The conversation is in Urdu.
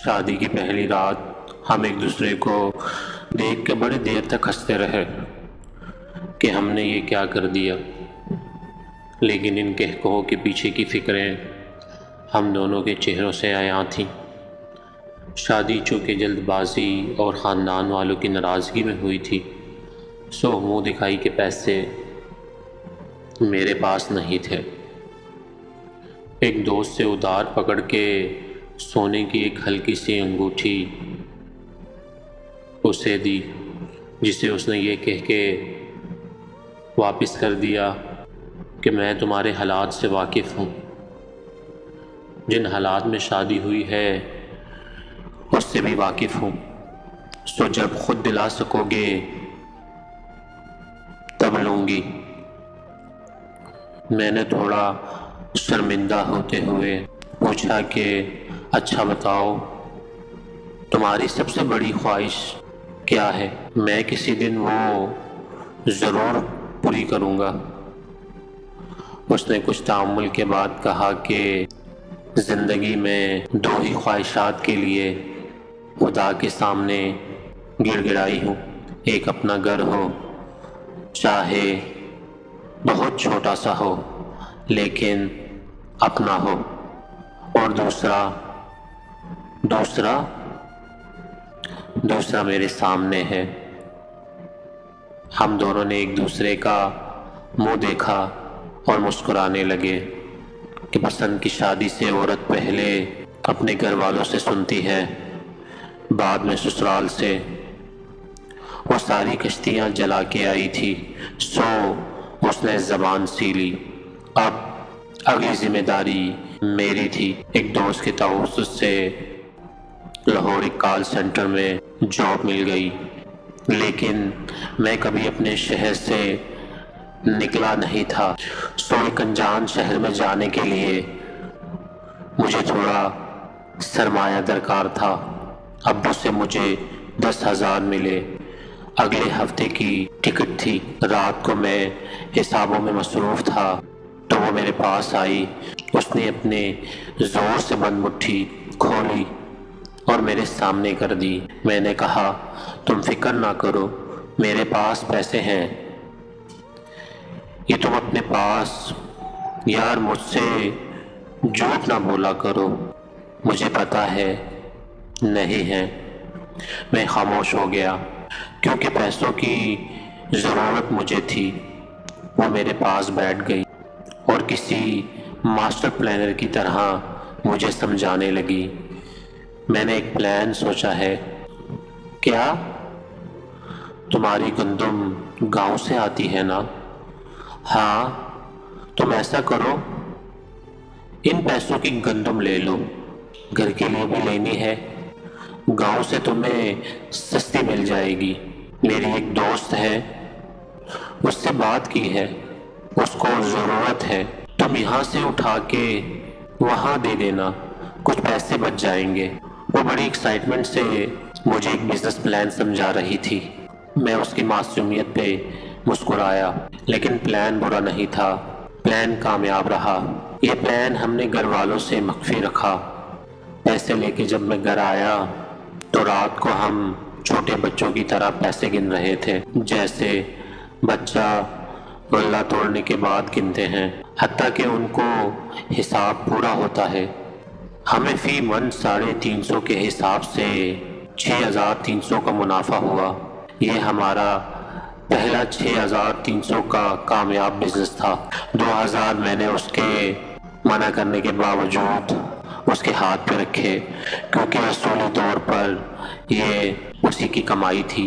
شادی کی پہلی رات ہم ایک دوسرے کو دیکھ کے بڑی دیر تک ہنستے رہے کہ ہم نے یہ کیا کر دیا، لیکن ان کہکہوں کے پیچھے کی فکریں ہم دونوں کے چہروں سے عیاں تھیں۔ شادی چونکہ جلد بازی اور خاندان والوں کی ناراضگی میں ہوئی تھی، سو منہ دکھائی کے پیسے میرے پاس نہیں تھے۔ ایک دوست سے ادھار پکڑ کے سونے کی ایک ہلکی سی انگوٹھی اسے دی، جسے اس نے یہ کہہ کے واپس کر دیا کہ میں تمہارے حالات سے واقف ہوں، جن حالات میں شادی ہوئی ہے اس سے بھی واقف ہوں، سو جب خود دلا سکو گے تب لوں گی۔ میں نے تھوڑا شرمندہ ہوتے ہوئے پوچھا کہ اچھا بتاؤ، تمہاری سب سے بڑی خواہش کیا ہے؟ میں کسی دن وہ ضرور پوری کروں گا۔ اس نے کچھ تأمل کے بعد کہا کہ زندگی میں دو ہی خواہشات کے لیے خدا کے سامنے گڑ گڑائی ہوں، ایک اپنا گھر ہو، چاہے بہت چھوٹا سا ہو لیکن اپنا ہو، اور دوسرا میرے سامنے ہے۔ ہم دونوں نے ایک دوسرے کا منہ دیکھا اور مسکرانے لگے کہ پسند کی شادی سے عورت پہلے اپنے گھر والوں سے سنتی ہے، بعد میں سسرال سے۔ وہ ساری کشتیاں جلا کے آئی تھی، سو اس نے زبان سی لی۔ اب اگلی ذمہ داری میری تھی۔ ایک دوست کے توسط سے لاہور ایک کال سینٹر میں جاب مل گئی، لیکن میں کبھی اپنے شہر سے نکلا نہیں تھا، سو ایک انجان شہر میں جانے کے لیے مجھے تھوڑا سرمایہ درکار تھا۔ ابو سے مجھے 10,000 ملے، اگلے ہفتے کی ٹکٹ تھی۔ رات کو میں حسابوں میں مصروف تھا تو وہ میرے پاس آئی۔ اس نے اپنے زور سے بند مٹھی کھولی اور میرے سامنے کر دی۔ میں نے کہا تم فکر نہ کرو، میرے پاس پیسے ہیں۔ یہ تم اپنے پاس، یار مجھ سے جھوٹ نہ بولا کرو، مجھے پتا ہے نہیں ہے۔ میں خاموش ہو گیا کیونکہ پیسوں کی ضرورت مجھے تھی۔ وہ میرے پاس بیٹھ گئی اور کسی ماسٹر پلانر کی طرح مجھے سمجھانے لگی۔ میں نے ایک پلان سوچا ہے۔ کیا؟ تمہاری گندم گاؤں سے آتی ہے نا؟ ہاں، تم ایسا کرو، ان پیسوں کی گندم لے لو، گھر کے لیے بھی لینی ہے، گاؤں سے تمہیں سستی مل جائے گی۔ میری ایک دوست ہے، اس سے بات کی ہے، اس کو ضرورت ہے، تم یہاں سے اٹھا کے وہاں دے دینا، کچھ پیسے بچ جائیں گے۔ وہ بڑی ایکسائٹمنٹ سے مجھے ایک بزنس پلان سمجھا رہی تھی۔ میں اس کی معصومیت پہ مسکرایا، لیکن پلان برا نہیں تھا، پلان کامیاب رہا۔ یہ پلان ہم نے گھر والوں سے مخفی رکھا۔ پیسے لے کے جب میں گھر آیا تو رات کو ہم چھوٹے بچوں کی طرح پیسے گن رہے تھے، جیسے بچہ غلہ توڑنے کے بعد گنتے ہیں، حتیٰ کہ ان کو حساب پورا ہوتا ہے۔ ہمیں فی من 350 کے حساب سے 6,300 کا منافع ہوا۔ یہ ہمارا پہلا 6,300 کا کامیاب بزنس تھا۔ 2,000 میں نے اس کے منع کرنے کے باوجود اس کے ہاتھ پہ رکھے، کیونکہ اصولی طور پر یہ اسی کی کمائی تھی۔